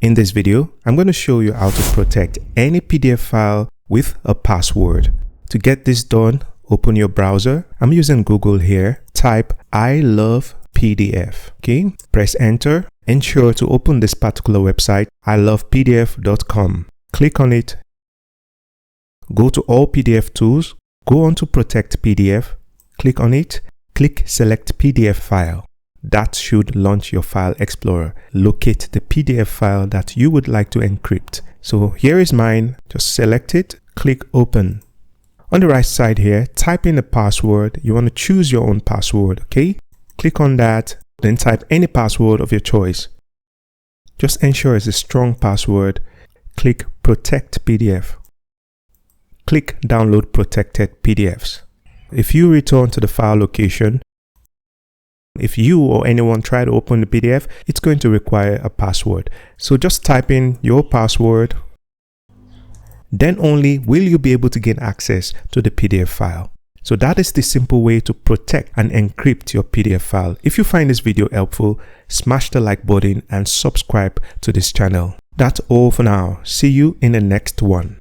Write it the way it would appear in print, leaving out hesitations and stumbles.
In this video, I'm going to show you how to protect any PDF file with a password. To get this done, open your browser. I'm using Google here. Type I love PDF. Okay, press enter. Ensure to open this particular website, ilovepdf.com. Click on it. Go to all PDF tools. Go on to protect PDF. Click on it. Click select PDF file. That should launch your file explorer. Locate the PDF file that you would like to encrypt. So here is mine. Just select it. Click open. On the right side here, type in the password. You want to choose your own password. Okay. Click on that. Then type any password of your choice. Just ensure it's a strong password. Click protect PDF. Click download protected PDFs. If you return to the file location, if you or anyone try to open the PDF, it's going to require a password. So just type in your password. Then only will you be able to gain access to the PDF file. So that is the simple way to protect and encrypt your PDF file. If you find this video helpful, smash the like button and subscribe to this channel. That's all for now. See you in the next one.